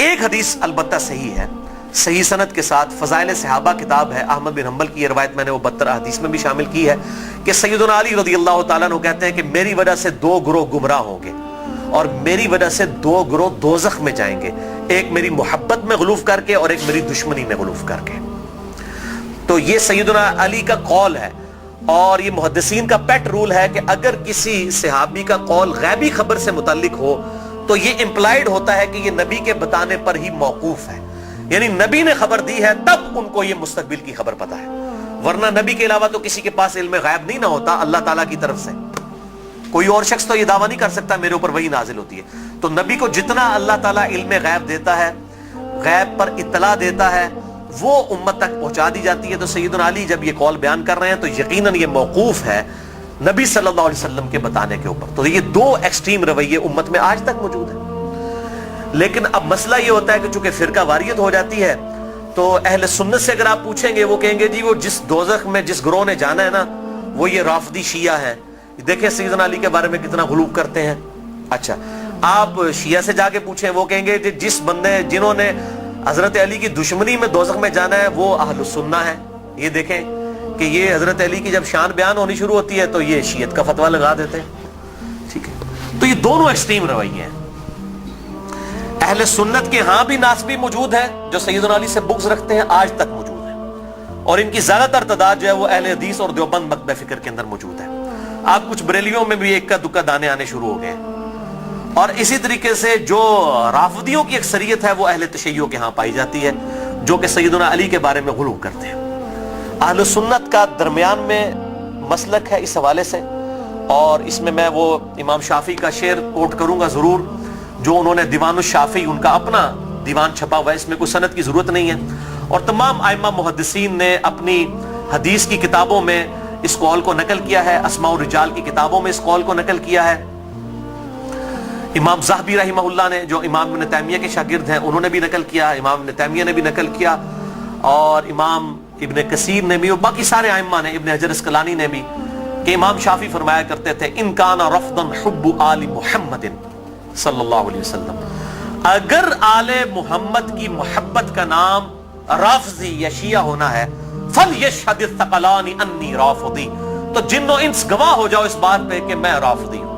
ایک حدیث البتہ صحیح ہے، صحیح سند کے ساتھ، فضائل صحابہ کتاب ہے، احمد بن حنبل کی یہ روایت میں نے وہ 72 حدیث میں بھی شامل کی ہے کہ سیدنا علی رضی اللہ تعالیٰ عنہ کہتے ہیں کہ میری وجہ سے 2 گروہ گمراہ ہوں گے اور میری وجہ سے 2 گروہ دوزخ میں جائیں گے، ایک میری محبت میں غلوف کر کے اور ایک میری دشمنی میں غلوف کر کے۔ تو یہ سیدنا علی کا قول ہے، اور یہ محدثین کا پیٹ رول ہے کہ اگر کسی صحابی کا قول غیبی خبر سے متعلق ہو تو یہ امپلائیڈ ہوتا ہے کہ یہ نبی کے بتانے پر ہی موقوف ہے، یعنی نبی نے خبر دی ہے تب ان کو یہ مستقبل کی خبر پتا ہے، ورنہ نبی کے علاوہ تو کسی کے پاس علم غیب نہیں نہ ہوتا اللہ تعالیٰ کی طرف سے۔ کوئی اور شخص تو یہ دعویٰ نہیں کر سکتا میرے اوپر وہی نازل ہوتی ہے، تو نبی کو جتنا اللہ تعالیٰ علم غیب دیتا ہے، غیب پر اطلاع دیتا ہے، وہ امت تک پہنچا دی جاتی ہے۔ تو سیدنا علی جب یہ قول بیان کر رہے ہیں تو یقیناً یہ موقوف ہے نبی صلی اللہ علیہ وسلم کے بتانے کے اوپر۔ تو یہ 2 ایکسٹریم رویے امت میں آج تک موجود ہیں۔ لیکن اب مسئلہ یہ ہوتا ہے کہ چونکہ فرقہ واریت ہو جاتی ہے تو اہل سنت سے اگر آپ پوچھیں گے وہ کہیں گے جی وہ جس دوزخ میں جس گروہ نے جانا ہے نا وہ یہ رافضی شیعہ ہیں، دیکھیں سیدنا علی کے بارے میں کتنا غلو کرتے ہیں۔ اچھا آپ شیعہ سے جا کے پوچھیں وہ کہیں گے جس بندے جنہوں نے حضرت علی کی دشمنی میں دوزخ میں جانا ہے وہ اہل السنہ ہے۔ یہ دیکھیں کہ یہ حضرت علی کی جب شان بیان ہونی شروع ہوتی ہے تو یہ شیعت کا فتویٰ لگا دیتے ہیں، ٹھیک ہے۔ تو یہ دونوں ایکسٹریم رویے ہیں۔ اہل سنت کے ہاں بھی ناسبی موجود ہیں جو سیدنا علی سے بغض رکھتے ہیں، آج تک موجود ہیں، اور ان کی زیادہ تر تعداد جو ہے وہ اہل حدیث اور دیوبند مکتبہ فکر کے اندر موجود ہے۔ آپ کچھ بریلیوں میں بھی ایک کا دکا دانے آنے شروع ہو گئے ہیں، اور اسی طریقے سے جو رافضیوں کی اکثریت ہے وہ اہل تشیع کے ہاں پائی جاتی ہے جو کہ سیدنا علی کے بارے میں غلو کرتے ہیں۔ اہل سنت کا درمیان میں مسلک ہے اس حوالے سے، اور اس میں وہ امام شافعی کا شعر کوٹ کروں گا ضرور، جو انہوں نے دیوان الشافعی ان کا اپنا دیوان چھپا ہوا ہے، اس میں کوئی سند کی ضرورت نہیں ہے، اور تمام ائمہ محدثین نے اپنی حدیث کی کتابوں میں اس قول کو نقل کیا ہے، اسماء الرجال کی کتابوں میں اس قول کو نقل کیا ہے۔ امام ذہبی رحمہ اللہ نے جو امام ابن تیمیہ کے شاگرد ہیں انہوں نے بھی نقل کیا، امام ابن تیمیہ نے بھی نقل کیا، اور امام ابن کثیر نے بھی، اور باقی سارے ائمہ نے، ابن حجر اسقلانی نے بھی، کہ امام شافعی فرمایا کرتے تھے ان کان رفضا حب آل محمد صلی اللہ علیہ وسلم، اگر آل محمد کی محبت کا نام رافضی یا شیعہ ہونا ہے فلیشہد الثقلان انی رافضی، تو جن و انس گواہ ہو جاؤ اس بات پہ کہ میں رافضی ہوں۔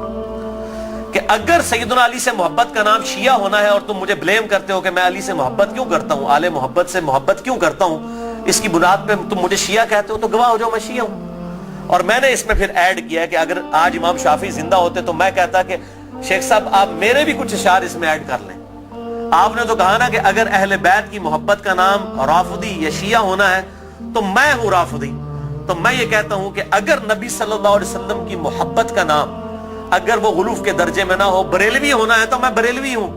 کہ اگر سیدنا علی سے محبت کا نام شیعہ ہونا ہے اور تم مجھے بلیم کرتے ہو کہ میں علی سے محبت کیوں کرتا ہوں، آل محبت سے محبت کیوں کرتا ہوں، اس کی بنیاد پہ تم مجھے شیعہ کہتے ہو، تو گواہ ہو جاؤ میں شیعہ ہوں۔ اور میں نے اس میں پھر ایڈ کیا کہ اگر آج امام شافعی زندہ ہوتے تو میں کہتا کہ شیخ صاحب آپ میرے بھی کچھ اشعار اس میں ایڈ کر لیں۔ آپ نے تو کہا نا کہ اگر اہل بیت کی محبت کا نام رافضی یا شیعہ ہونا ہے تو میں ہوں رافضی، تو میں یہ کہتا ہوں کہ اگر نبی صلی اللہ علیہ وسلم کی محبت کا نام اگر وہ غلوف کے درجے میں نہ ہو، بریلوی ہونا ہے تو میں بریلوی ہوں۔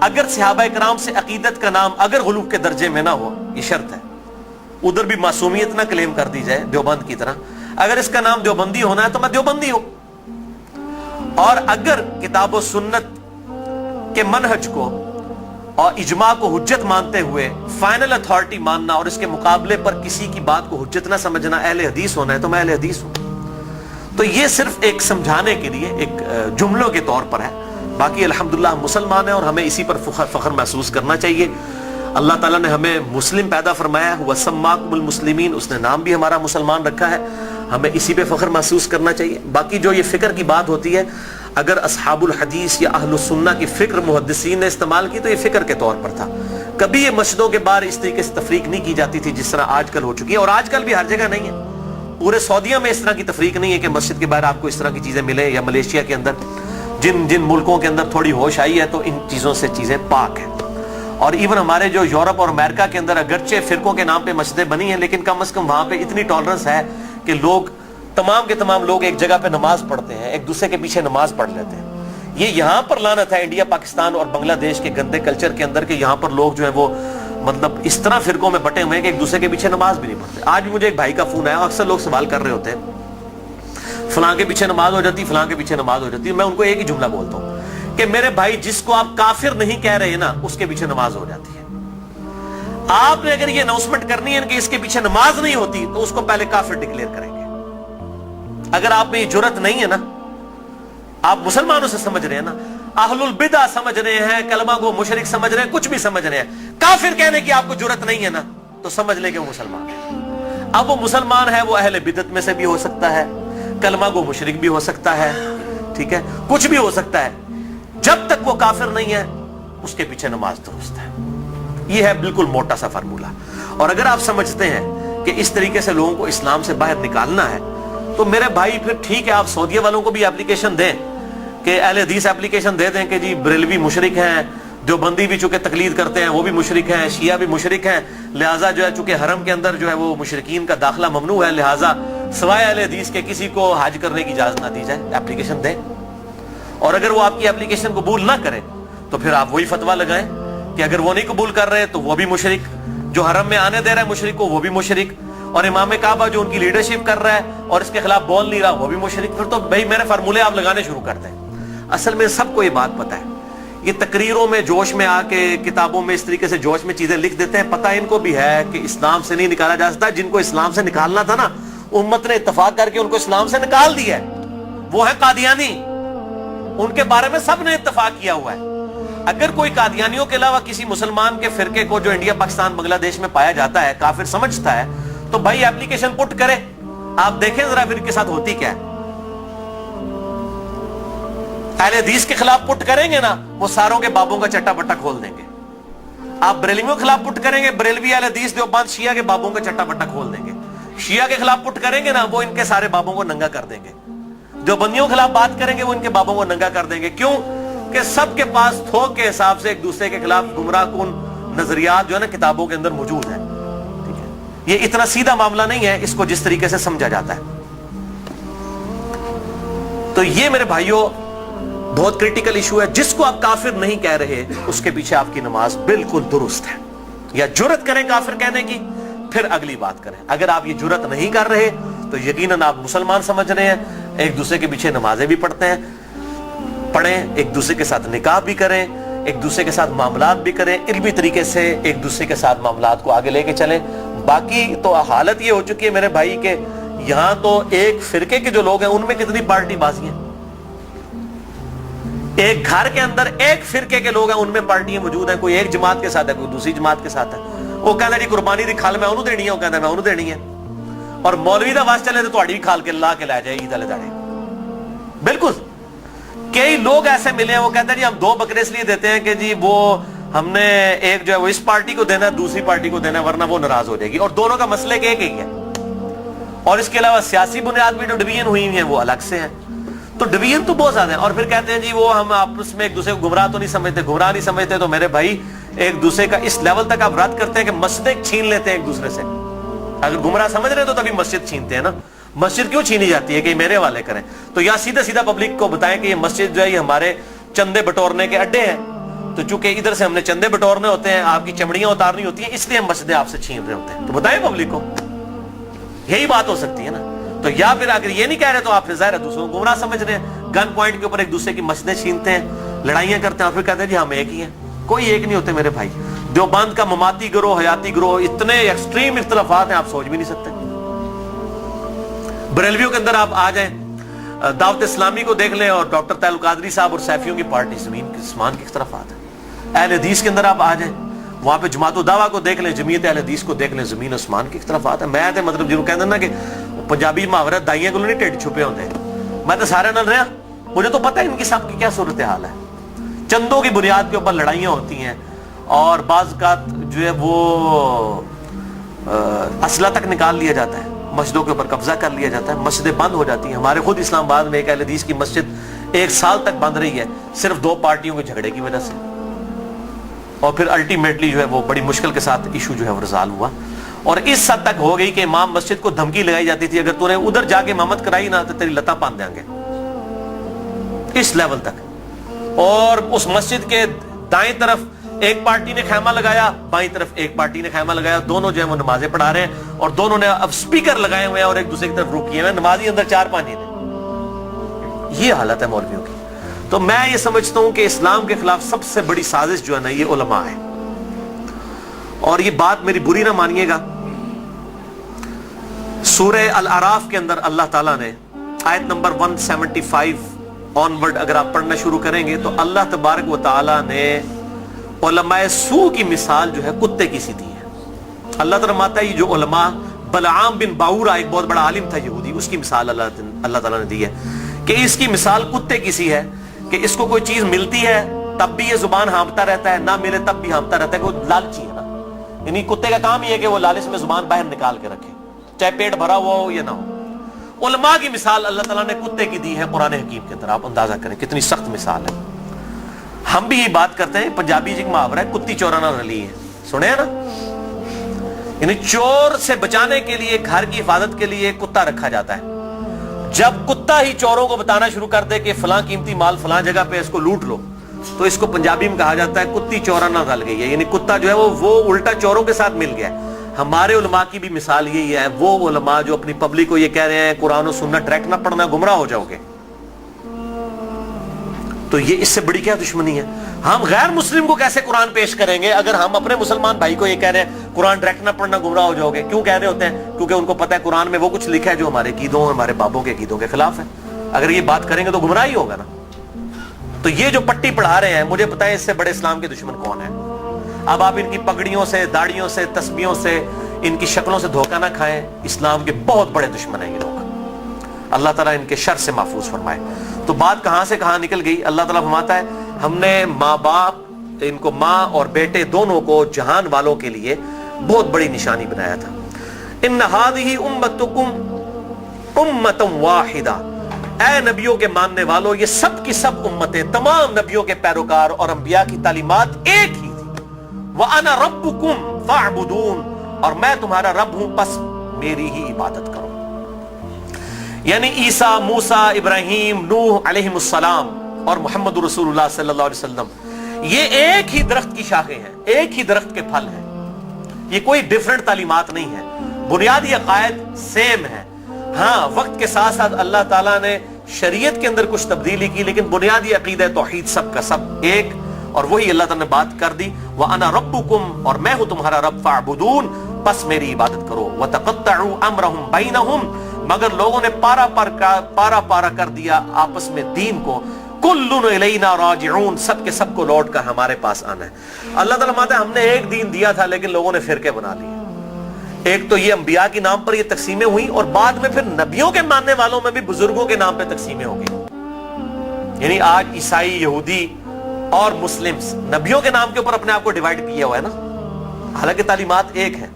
اگر صحابہ کرام سے عقیدت کا نام اگر غلوف کے درجے میں نہ ہو، یہ شرط ہے، ادھر بھی معصومیت نہ کلیم کر دی جائے دیوبند کی طرح، اگر اس کا نام دیوبندی ہونا ہے تو میں دیوبندی ہوں۔ اور اگر کتاب و سنت کے منہج کو اور اجماع کو حجت مانتے ہوئے فائنل اتھارٹی ماننا اور اس کے مقابلے پر کسی کی بات کو حجت نہ سمجھنا اہل حدیث ہونا ہے تو میں اہل حدیث ہوں۔ تو یہ صرف ایک سمجھانے کے لیے ایک جملوں کے طور پر ہے، باقی الحمدللہ ہم مسلمان ہیں اور ہمیں اسی پر فخر محسوس کرنا چاہیے۔ اللہ تعالیٰ نے ہمیں مسلم پیدا فرمایا ہے، وَسَمَّاكُمُ الْمُسْلِمِينَ، اس نے نام بھی ہمارا مسلمان رکھا ہے، ہمیں اسی پہ فخر محسوس کرنا چاہیے۔ باقی جو یہ فکر کی بات ہوتی ہے، اگر اصحاب الحدیث یا اہل السنہ کی فکر محدثین نے استعمال کی تو یہ فکر کے طور پر تھا، کبھی یہ مسجدوں کے باہر اس طریقے سے تفریق نہیں کی جاتی تھی جس طرح آج کل ہو چکی ہے، اور آج کل بھی ہر جگہ نہیں ہے۔ پورے سعودیہ میں اس طرح کی تفریق نہیں ہے کہ مسجد کے باہر آپ کو اس طرح کی چیزیں ملیں، یا ملیشیا کے اندر جن ملکوں کے اندر تھوڑی ہوش آئی ہے تو ان چیزوں سے چیزیں پاک ہیں۔ اور ایون ہمارے جو یورپ اور امریکہ کے اندر اگرچہ فرقوں کے نام پہ مسجدیں بنی ہیں لیکن کم از کم وہاں پہ اتنی ٹالرنس ہے کہ لوگ تمام کے تمام لوگ ایک جگہ پہ نماز پڑھتے ہیں، ایک دوسرے کے پیچھے نماز پڑھ لیتے ہیں۔ یہ یہاں پر لعنت ہے انڈیا، پاکستان اور بنگلہ دیش کے گندے کلچر کے اندر کہ یہاں پر لوگ جو ہیں وہ مطلب اس طرح فرقوں میں بٹے ہوئے ہیں کہ ایک دوسرے کے پیچھے نماز بھی نہیں پڑھتے۔ آج بھی مجھے ایک بھائی کا فون آیا، اکثر لوگ سوال کر رہے ہوتے ہیں فلاں کے پیچھے نماز ہو جاتی، فلاں کے پیچھے نماز ہو جاتی ہے۔ میں ان کو ایک ہی جملہ بولتا ہوں کہ میرے بھائی جس کو آپ کافر نہیں کہہ رہے نا اس کے پیچھے نماز ہو جاتی ہے۔ آپ نے اگر یہ اناؤنسمنٹ کرنی ہے کہ اس کے پیچھے نماز نہیں ہوتی تو اس کو پہلے کافر ڈکلیئر کریں گے۔ اگر آپ میں یہ جرت نہیں ہے نا، آپ مسلمانوں سے سمجھ رہے ہیں نا، अहलुल बिदा समझ रहे हैं, कलमा को मुशरिक समझ रहे हैं, कुछ भी समझ रहे हैं, काफिर कहने की आपको जुर्रत नहीं है ना, तो समझ ले कि वो मुसलमान है। अब वो मुसलमान है, वो अहले बिदत में से भी हो सकता है, कलमा को मुशरिक भी हो सकता है, ठीक है, कुछ भी हो सकता है। जब तक वो काफिर नहीं है उसके पीछे नमाज दुरुस्त है। ये है बिल्कुल मोटा सा फार्मूला। और अगर आप समझते हैं कि इस तरीके से लोगों को इस्लाम से बाहर निकालना है, तो मेरे भाई फिर ठीक है, आप सऊदी वालों को भी एप्लीकेशन दें कि अहले हदीस एप्लीकेशन दे दें कि जी बरेलवी मुशरिक हैं, देवबंदी भी चूंकि तकलीद करते हैं वो भी मुशरिक हैं, शिया भी मुशरिक हैं, लिहाजा जो है चूंकि हरम के अंदर जो है वो मुशरिकीन का दाखिला ममनू है, लिहाजा सवाए अहले हदीस के किसी को हज करने की इजाजत ना दी जाए। एप्लीकेशन दें, और अगर वो आपकी एप्लीकेशन कबूल ना करें तो फिर आप वही फतवा लगाएं कि अगर वो नहीं कबूल कर रहे तो वो भी मुशरिक, जो हरम में आने दे रहा है मुशरिक को वो भी मुशरिक, और इमाम काबा जो उनकी लीडरशिप कर रहा है और इसके खिलाफ बोल नहीं रहा वो भी मुशरिक। फिर तो भाई मेरे फार्मूले आप लगाने शुरू कर दें। असल में सबको ये बात पता है, ये तकरीरों में जोश में आके किताबों में इस तरीके से जोश में चीजें लिख देते हैं। पता इनको भी है कि इस्लाम से नहीं निकाला जा सकता। जिनको इस्लाम से निकालना था ना, उम्मत ने इत्तफाक करके उनको इस्लाम से निकाल दिया है, वो है कादियानी। उनके बारे में सब ने इत्तफाक किया हुआ है। अगर कोई कादियानियों के अलावा किसी मुसलमान के फिरके को जो इंडिया पाकिस्तान बांग्लादेश में पाया जाता है काफिर समझता है, तो भाई एप्लीकेशन पुट करे, आप देखें जरा फिर इनके साथ होती क्या है। अहले हदीस के खिलाफ पुट करेंगे ना, वो सारों के बाबों का चट्टा बट्टा खोल देंगे। आप बरेलवियों के खिलाफ पुट करेंगे, बरेलवी अहले हदीस देवबंद शिया के बाबों का चट्टा बट्टा खोल देंगे। शिया के खिलाफ पुट करेंगे ना, वो इनके सारे बाबों को नंगा कर देंगे। देवबंदियों के खिलाफ बात करेंगे, वो इनके बाबों को नंगा कर देंगे। क्यों? कि सबके पास थोक के हिसाब से एक दूसरे के खिलाफ गुमराहकुन नजरियात जो है ना किताबों के अंदर मौजूद है। ठीक है, ये इतना सीधा मामला नहीं है इसको जिस तरीके से समझा जाता है। तो ये मेरे भाइयों बहुत क्रिटिकल इशू है। जिसको आप काफिर नहीं कह रहे उसके पीछे आपकी नमाज बिल्कुल दुरुस्त है। या जुर्रत करें काफिर कहने की, फिर अगली बात करें। अगर आप ये जुर्रत नहीं कर रहे तो यकीनन आप मुसलमान समझ रहे हैं, एक दूसरे के पीछे नमाजें भी पढ़ते हैं, पढ़ें, एक दूसरे के साथ निकाह भी करें, एक दूसरे के साथ मामलात भी करें, इल्मी तरीके से एक दूसरे के साथ मामलात को आगे लेके चलें। बाकी तो हालत ये हो चुकी है मेरे भाई के यहां तो एक फिरके के जो लोग हैं उनमें कितनी पार्टी बाजी है। एक घर के अंदर एक फिरके के लोग हैं, उनमें पार्टियां मौजूद हैं। कोई एक जमात के साथ है, कोई दूसरी जमात के साथ है। वो कहता जी कुर्बानी दी खाल मैं उन्होंने देनी है, वो कहता मैं उन्होंने देनी है। और मौलवी दा वास चले तो तुम्हारी भी खाल के ला के ला जाए ईद वाले दाड़े। बिल्कुल कई लोग ऐसे मिले हैं, वो कहते हैं जी हम 2 बकरे इसलिए देते हैं कि जी वो हमने एक जो है वो इस पार्टी को देना है, दूसरी पार्टी को देना है, वरना वो नाराज हो जाएगी। और दोनों का मसले एक ही है। और इसके अलावा सियासी बुनियाद भी जो डिवीजन हुई है वो अलग से है। तो डिवीजन तो बहुत ज्यादा है। और फिर कहते हैं जी वो हम आपस में एक दूसरे को गुमराह तो नहीं समझते, गुमराह नहीं समझते। तो मेरे भाई एक दूसरे का इस लेवल तक आप रद्द करते हैं कि मस्जिदें छीन लेते हैं एक दूसरे से। अगर गुमराह समझ रहे तो तभी मस्जिद छीनते हैं ना। मस्जिद क्यों छीनी जाती है कि मेरे वाले करें? तो या सीधा सीधा पब्लिक को बताएं कि ये मस्जिद जो है ये हमारे चंदे बटोरने के अड्डे हैं। तो चूंकि इधर से हमने चंदे बटोरने होते हैं, आपकी चमड़ियां उतारनी होती हैं, इसलिए हम मस्जिदें आपसे छीन रहे होते हैं। तो बताएं पब्लिक को, यही बात हो सकती है ना। तो या फिर अगर ये नहीं कह रहे तो आप फिर ज़ाहिर है दूसरों को गुमराह समझ रहे हैं। गन पॉइंट के ऊपर एक दूसरे की मस्जिदें छीनते हैं, लड़ाइयां करते हैं और फिर कहते हैं जी हम एक ही हैं। कोई एक नहीं होते मेरे भाई। देवबंद का ममाती गिरोह, हयाती गिरोह, इतने एक्सट्रीम इख्तलाफात हैं आप सोच भी नहीं सकते। बरेलवियों के अंदर आप आ जाएं, दावत इस्लामी को देख लें और डॉक्टर तैयब कादरी साहब और सैफियों की पार्टी जमीन के आसमान की इख्तलाफात है। अहले हदीस के अंदर आप आ जाएं, वहां पे जमात दावा को देख लें, जमीयत अहले हदीस को देख लें, जमीन आसमान की इख्तलाफात है। मैं तो मतलब जिन्होंने कहते ना कि पंजाबी मुहावरा दाइयां को नहीं टेढ़ छुपे होते हैं। मैं तो सारे नाल रहा, मुझे तो पता है इनकी सबकी क्या सूरत हाल है। चंदों की बुनियाद के ऊपर लड़ाइयां होती हैं और बाज़ औक़ात जो है वो असला तक निकाल लिया जाता है, मस्जिदों के ऊपर कब्जा कर लिया जाता है, मस्जिदें बंद हो जाती हैं। हमारे खुद इस्लामाबाद में एक अहले हदीस की मस्जिद 1 साल तक बंद रही है, सिर्फ 2 पार्टियों के झगड़े की वजह से। और फिर अल्टीमेटली जो है वो बड़ी मुश्किल के साथ इशू जो है वो रिजॉल्व हुआ। और इस हद तक हो गई कि इमाम मस्जिद को धमकी लगाई जाती थी, अगर तूने उधर जाके इमामत कराई ना तो तेरी लता पान देंगे, इस लेवल तक। और उस मस्जिद के दाएं तरफ एक पार्टी ने खैमा लगाया, बाईं तरफ एक पार्टी ने खैमा लगाया, दोनों जो है वो नमाजें पढ़ा रहे हैं और दोनों ने अब स्पीकर लगाए हुए हैं और एक दूसरे की तरफ रुख किए हुए हैं, नमाजी अंदर 4-5 ने। ये हालत है मौलवियों की। तो मैं ये समझता हूं कि इस्लाम के खिलाफ सबसे बड़ी साजिश जो है ना ये उलमा है। और ये बात मेरी बुरी ना मानिएगा, सूरह अल-अराफ के अंदर अल्लाह ताला ने आयत नंबर 175 ऑनवर्ड अगर आप पढ़ना शुरू करेंगे तो अल्लाह तबारक व तआला ने उलमाए सू की मिसाल जो है कुत्ते की सी दी है। अल्लाह ताला माता है, जो उलमा बलआम बिन बाऊरा एक बहुत बड़ा आलिम था यहूदी, उसकी मिसाल अल्लाह ताला ने दी है कि इसकी मिसाल कुत्ते की सी है कि इसको कोई चीज मिलती है तब भी ये जुबान हाँफता रहता है, ना मिले तब भी हाँफता रहता है। वो लालची है ना, यानी कुत्ते का काम ही है कि वो लालच में जुबान बाहर निकाल के रखे, चाहे पेट भरा हुआ हो या ना हो। उलमा की मिसाल अल्लाह ताला ने कुत्ते की दी है कुरान हकीम के अंदर। आप अंदाजा करें कितनी सख्त मिसाल है। हम भी ये बात करते हैं, पंजाबी जी मुहावरा है, कुत्ती चोराना रली है, सुने हैं ना। यानी चोर से बचाने के लिए, घर की हिफाजत के लिए कुत्ता रखा जाता है। जब कुत्ता ही चोरों को बताना शुरू कर दे कि फलां कीमती माल फलां जगह पे इसको लूट लो, तो इसको पंजाबी में कहा जाता है कुत्ती चोराना रल गई है, यानी कुत्ता जो है वो उल्टा चोरों के साथ मिल गया है। हमारे उलमा की भी मिसाल यही है, वो उलमा जो अपनी पब्लिक को ये कह रहे हैं कुरान और सुन्नत डायरेक्ट ना पढ़ना गुमराह हो जाओगे, तो ये इससे बड़ी क्या दुश्मनी है। हम गैर मुस्लिम को कैसे कुरान पेश करेंगे अगर हम अपने मुसलमान भाई को ये कह रहे हैं कुरान डायरेक्ट ना पढ़ना गुमराह हो जाओगे। क्यों कह रहे होते हैं? क्योंकि उनको पता है कुरान में वो कुछ लिखा है जो हमारे कीदों, हमारे बाबों के कीदों के खिलाफ है। अगर ये बात करेंगे तो गुमराह ही होगा ना। तो ये जो पट्टी पढ़ा रहे हैं, मुझे पता है इससे बड़े इस्लाम के दुश्मन कौन है। अब आप इनकी पगड़ियों से, दाढ़ियों से, तस्बीहों से, इनकी शक्लों से धोखा ना खाएं। इस्लाम के बहुत बड़े दुश्मन हैं ये लोग। अल्लाह ताला इनके शर से महफूज फरमाए। तो बात कहां से कहां निकल गई। अल्लाह ताला फरमाता है हमने माँ बाप, इनको माँ और बेटे दोनों को जहान वालों के लिए बहुत बड़ी निशानी बनाया था। इन्न हादिही उम्मतुकुम उम्मतम वाहिदा, ऐ नबियों के मानने वालों, ये सब की सब उम्मतें, तमाम नबियों के पैरोकार और अंबिया की तालीमात एक ही थी। व अना रब्बुकुम फअबुदून, और मैं तुम्हारा रब हूं, बस मेरी ही इबादत करो। यानी ईसा, मूसा, इब्राहिम, नूह अलैहिमुस्सलाम और मोहम्मद रसूलुल्लाह सल्लल्लाहु अलैहि वसल्लम, ये एक ही दरख्त की शाखें हैं, एक ही दरख्त के फल हैं। ये कोई डिफरेंट तालीमात नहीं है, बुनियादी अकायद सेम है। हाँ, वक्त के साथ साथ अल्लाह ताला ने शरीयत के अंदर कुछ तब्दीली की, लेकिन बुनियादी अकीदा तौहीद सब का सब एक, और वही अल्लाह ताला ने बात कर दी। व अना रब्बुकुम, और मैं हूं तुम्हारा रब, फअबुदून, बस मेरी इबादत करो। व तक़त्तअू अम्रहुम बैनहुम, मगर लोगों ने पारा पारा कर दिया आपस में दीन को। कुल्लुन इलैना राजिऊन, सब के सब को लौट कर हमारे पास आना है। अल्लाह ताला माता है हमने एक दीन दिया था, लेकिन लोगों ने फिरके बना लिए। एक तो ये अंबिया के नाम पर ये तकसीमें हुई, और बाद में फिर नबियों के मानने वालों में भी बुजुर्गों के नाम पे तकसीमें हो गई। यानी आज ईसाई, यहूदी और मुस्लिम्स नबियों के नाम के ऊपर अपने आप को डिवाइड किया हुआ है ना, हालांकि तालीमात एक है।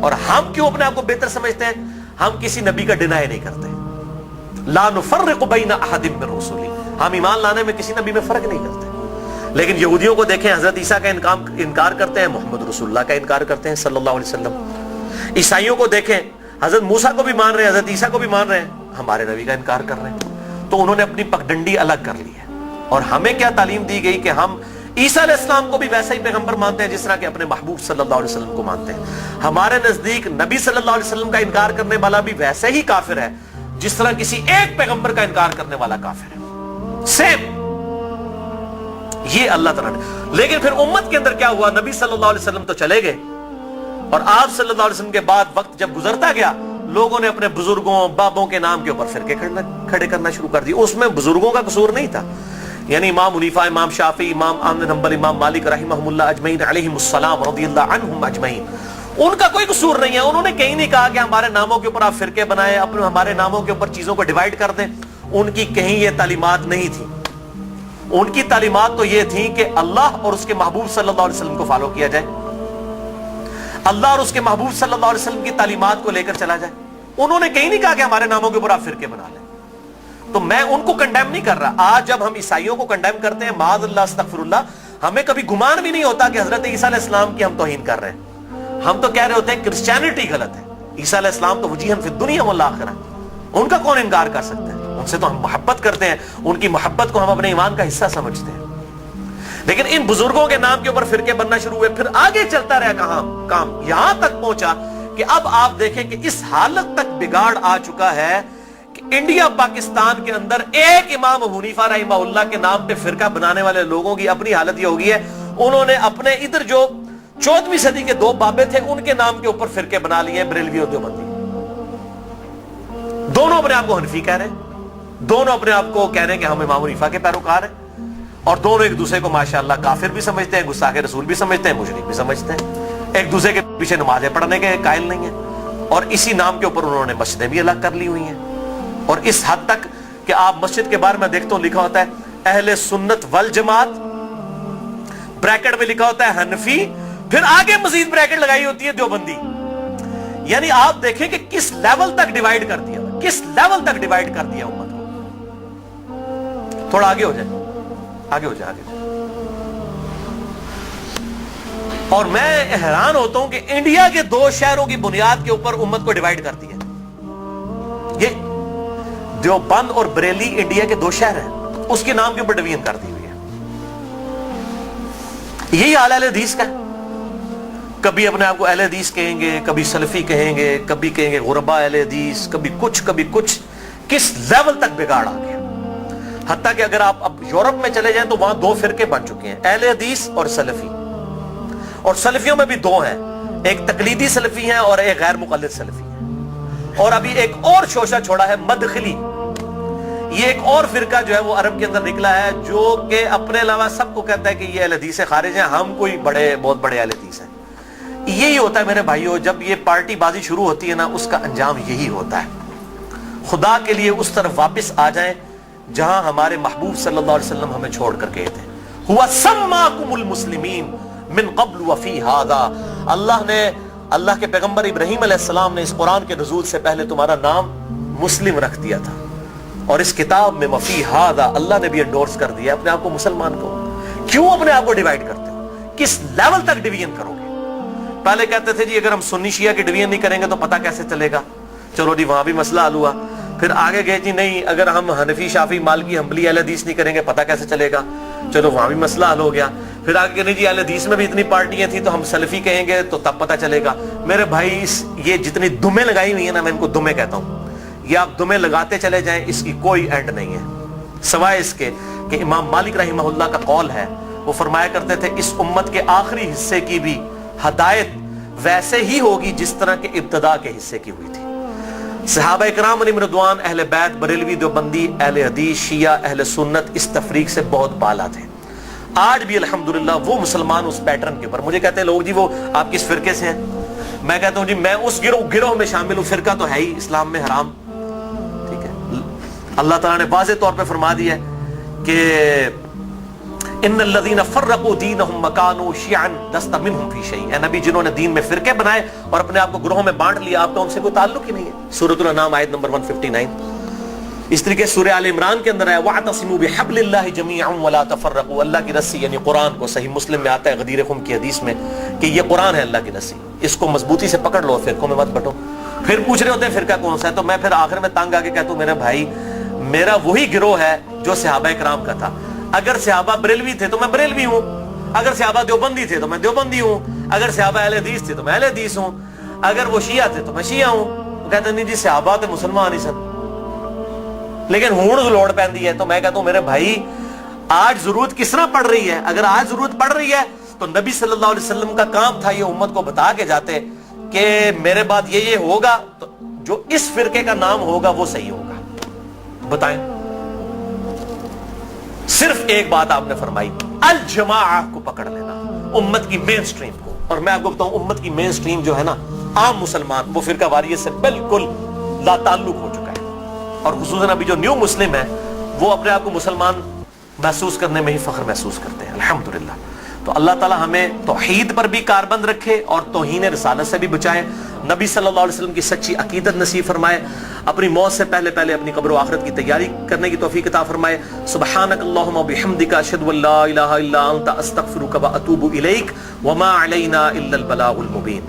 और हम क्यों अपने आप को बेहतर समझते हैं? हम किसी नबी का डिनाई नहीं करते। ला नुफर्रिकु बैना अहदिम मिन रुसुली, हम ईमान लाने में किसी नबी में फर्क नहीं करते। लेकिन यहूदियों को देखें, हजरत ईसा का इनकार करते हैं, मोहम्मद रसूलुल्लाह का इनकार करते हैं सल्लल्लाहु अलैहि वसल्लम। ईसाइयों को देखें, हजरत मूसा को भी मान रहे हैं, हजरत ईसा को भी मान रहे हैं, हमारे नबी का इनकार कर रहे हैं। तो उन्होंने अपनी पगडंडी अलग कर ली है। और हमें क्या तालीम दी गई कि हम ईसा अलैहिस्सलाम को भी वैसा ही पैगंबर मानते हैं जिस तरह के अपने महबूब सल्लल्लाहु अलैहि वसल्लम को मानते हैं। हमारे नजदीक नबी सल्लल्लाहु अलैहि वसल्लम का इनकार करने वाला भी वैसे ही काफिर है जिस तरह किसी एक पैगंबर का इनकार करने वाला काफिर है, सेम। ये अल्लाह ताला ने। लेकिन फिर उम्मत के अंदर क्या हुआ? नबी सल्लल्लाहु अलैहि वसल्लम तो चले गए, और आप सल्लल्लाहु अलैहि वसल्लम के बाद वक्त जब गुजरता गया, लोगों ने अपने बुजुर्गों, बाबों के नाम के ऊपर फिरके खड़े करना शुरू कर दिए। उसमें बुजुर्गों का कसूर नहीं था। यानी इमाम हुनीफा, इमाम शाफी, इमाम अहमद बिन हंबल, इमाम मालिक रहमहुल्लाह अजमईन अलैहिमुस्सलाम रज़ियल्लाहु अन्हुम अजमईन, उनका कोई कसूर नहीं है। उन्होंने कहीं नहीं कहा कि हमारे नामों के ऊपर आप फिरके बनाए, अपने हमारे नामों के ऊपर चीजों को डिवाइड कर दें। उनकी कहीं ये तालीमात नहीं थी। उनकी तालीमात तो ये थी कि अल्लाह और उसके महबूब सल्लल्लाहु अलैहि वसल्लम को फॉलो किया जाए, अल्लाह और उसके महबूब सल्लल्लाहु अलैहि वसल्लम की तालीमात को लेकर चला जाए। उन्होंने कहीं नहीं कहा कि हमारे नामों के ऊपर आप फिरके बना लें। तो मैं उनको कंडेम नहीं कर रहा। आज जब हम ईसाइयों को कंडेम करते हैं, माअज़ल्लाह अस्तगफिरुल्लाह, हमें कभी गुमान भी नहीं होता कि हजरत ईसा अलैहिस्सलाम की हम तौहीन कर रहे हैं। हम तो कह रहे होते हैं क्रिश्चियनिटी गलत है, ईसा अलैहिस्सलाम तो वजीहन फिद दुनिया वल आखिरह, उनका कौन इनकार कर सकता है? उनसे तो हम मोहब्बत करते हैं, उनकी मोहब्बत को हम अपने ईमान का हिस्सा समझते हैं। लेकिन इन बुजुर्गों के नाम के ऊपर फिरके बनना शुरू हुए, फिर आगे चलता रहा काम यहां तक पहुंचा कि अब आप देखें कि इस हालत तक बिगाड़ आ चुका है कि इंडिया पाकिस्तान के अंदर एक इमाम हुनीफा रहमहुल्लाह के नाम पे फिरका बनाने वाले लोगों की अपनी हालत ये हो गई है, उन्होंने अपने इधर जो 14वीं सदी के दो बाबे थे उनके नाम के ऊपर फिरके बना लिए, बरेलवी और देवबंदी। दोनों अपने आप को हनफी कह रहे हैं। دونوں اپنے آپ کو کہہ رہے ہیں کہ ہم امام حنیفہ کے پیروکار ہیں، اور دونوں ایک دوسرے کو ماشاءاللہ کافر بھی سمجھتے ہیں، گستاخ رسول بھی سمجھتے ہیں، مشرک بھی سمجھتے ہیں، ایک دوسرے کے پیچھے نمازیں پڑھنے کے قائل نہیں ہیں، اور اسی نام کے اوپر انہوں نے مسجدیں بھی الگ کر لی ہوئی ہیں، اور اس حد تک کہ آپ مسجد کے بارے میں دیکھتا ہوں لکھا ہوتا ہے اہل سنت والجماعت، بریکٹ میں لکھا ہوتا ہے حنفی، پھر آگے مزید بریکٹ لگائی ہوتی ہے دیوبندی. یعنی آپ دیکھیں کہ کس لیول تک ڈیوائیڈ کر دیا، کس لیول تک ڈیوائیڈ کر دیا امت کو. تھوڑا آگے ہو جائے، آگے ہو جائے. اور میں حیران ہوتا ہوں کہ انڈیا کے 2 شہروں کی بنیاد کے اوپر امت کو ڈیوائیڈ کر دیا. یہ دیوبند اور بریلی انڈیا کے 2 شہر ہیں، اس کے نام کے اوپر ڈویژن کر دی ہوئی ہے. یہی حال اہل حدیث کا ہے. کبھی اپنے آپ کو اہل حدیث کہیں گے، کبھی سلفی کہیں گے، کبھی کہیں گے غربا اہل حدیث، کبھی کچھ. کس لیول تک بگاڑ آ گیا. حتیٰ کہ اگر آپ اب یورپ میں چلے جائیں تو وہاں 2 فرقے بن چکے ہیں، اہل حدیث اور سلفی. اور سلفیوں میں بھی 2 ہیں، ایک تقلیدی سلفی ہیں اور ایک غیر مقلد سلفی ہیں. اور ابھی ایک اور شوشہ چھوڑا ہے مدخلی. یہ ایک اور فرقہ جو ہے وہ عرب کے اندر نکلا ہے، جو کہ اپنے علاوہ سب کو کہتا ہے کہ یہ اہل حدیث سے خارج ہیں، ہم کوئی بہت بڑے اہل حدیث ہیں. یہی ہوتا ہے میرے بھائیوں، جب یہ پارٹی بازی شروع ہوتی ہے نا، اس کا انجام یہی ہوتا ہے. خدا کے لیے اس طرف واپس آ جائیں جہاں ہمارے محبوب صلی اللہ علیہ وسلم ہمیں چھوڑ کر گئے تھے. ہوا سماکم المسلمین من قبل وفی ھذا. اللہ کے پیغمبر ابراہیم علیہ السلام نے اس قرآن کے نزول سے پہلے تمہارا نام مسلم رکھ دیا تھا، اور اس کتاب میں وفی ھذا اللہ نے بھی انڈورس کر دیا اپنے آپ کو مسلمان کو. کیوں اپنے آپ کو ڈیوائیڈ کرتے ہو؟ کس لیول تک ڈویژن کرو گے؟ پہلے کہتے تھے جی اگر ہم سنی شیعہ کی ڈویژن نہیں کریں گے تو پتہ کیسے چلے گا، چلو جی وہاں بھی مسئلہ حل ہوا. پھر آگے گئے جی نہیں اگر ہم حنفی شافعی مالکی حنبلی اہل حدیث نہیں کریں گے پتہ کیسے چلے گا، چلو وہاں بھی مسئلہ حل ہو گیا. پھر آگے کہ نہیں جی اہل حدیث میں بھی اتنی پارٹیاں تھیں تو ہم سلفی کہیں گے تو تب پتہ چلے گا. میرے بھائی یہ جتنی دمیں لگائی ہوئی ہیں نا، میں ان کو دمیں کہتا ہوں، یہ آپ دمیں لگاتے چلے جائیں، اس کی کوئی اینڈ نہیں ہے، سوائے اس کے کہ امام مالک رحمہ اللہ کا قول ہے، وہ فرمایا کرتے تھے اس امت کے آخری حصے کی بھی ہدایت ویسے ہی ہوگی جس طرح کے ابتدا کے حصے کی ہوئی تھی. صحابہ اکرام علیہم رضوان، اہل بیت، بریلوی، دیوبندی، اہل حدیث، شیعہ، اہل سنت اس تفریق سے بہت بالا تھے. آج بھی الحمدللہ وہ مسلمان اس پیٹرن کے اوپر. مجھے کہتے ہیں لوگ جی وہ آپ کس فرقے سے ہیں؟ میں کہتا ہوں جی میں اس گروہ میں شامل ہوں. فرقہ تو ہے ہی اسلام میں حرام، ٹھیک ہے. اللہ تعالیٰ نے واضح طور پہ فرما دیا ہے کہ ان الذین فرقوا دینہم وکانوا شیعا لست منہم فی شیء. اے نبی جنہوں نے دین میں فرقے بنائے اور اپنے آپ کو گروہوں میں بانٹ لیا، آپ کا ان سے کوئی تعلق ہی نہیں ہے. سورۃ الانعام آیت نمبر 159. اس طریقے سورہ آل عمران کے اندر ہے وَاعْتَصِمُوا بِحَبْلِ اللَّهِ جَمِيعًا وَلَا تَفَرَّقُوا. اللہ کی رسی یعنی قرآن کو، صحیح مسلم میں آتا ہے غدیر خم کی حدیث میں کہ یہ قرآن ہے اللہ کی رسی، اس کو مضبوطی سے پکڑ لو، فرقوں میں مت بٹو. پھر پوچھ رہے ہوتے ہیں فرقہ کون سا ہے، تو میں پھر آخر میں تنگ آ کے کہتا ہوں میرے بھائی میرا وہی گروہ ہے جو صحابہ کرام کا تھا. اگر صحابہ بریلوی تھے تو میں بریلوی ہوں، اگر صحابہ دیوبندی تھے تو میں دیوبندی ہوں، اگر صحابہ اہل حدیث تھے تو میں اہل حدیث ہوں، اگر وہ شیعہ تھے تو میں شیعہ ہوں. وہ کہتے ہیں نہیں جی صحابہ تے مسلمان ہی سن، لیکن ہون لوڑ پیندی ہے. تو میں کہتا ہوں میرے بھائی آج ضرورت کس طرح پڑ رہی ہے؟ اگر آج ضرورت پڑ رہی ہے تو نبی صلی اللہ علیہ وسلم کا کام تھا یہ امت کو بتا کے جاتے کہ میرے بعد یہ ہوگا تو جو اس فرقے کا نام ہوگا وہ صحیح ہوگا. بتائیں. صرف ایک بات آپ نے فرمائی، الجماعہ کو پکڑ لینا، امت کی مین سٹریم کو. اور میں آپ کو بتاؤں امت کی مین سٹریم جو ہے نا عام مسلمان، وہ فرقہ واریت سے بالکل لا تعلق ہو چکا ہے. اور خصوصاً ابھی جو نیو مسلم ہے وہ اپنے آپ کو مسلمان محسوس کرنے میں ہی فخر محسوس کرتے ہیں الحمدللہ. تو اللہ تعالی ہمیں توحید پر بھی کاربند رکھے اور توہین رسالت سے بھی بچائے. نبی صلی اللہ علیہ وسلم کی سچی عقیدت نصیب فرمائے. اپنی موت سے پہلے اپنی قبر و آخرت کی تیاری کرنے کی توفیق عطا فرمائے. سبحانک اللہم و بحمدک اشہد ان لا الہ الا انت استغفرک و اتوب الیک وما علینا الا البلاغ المبین.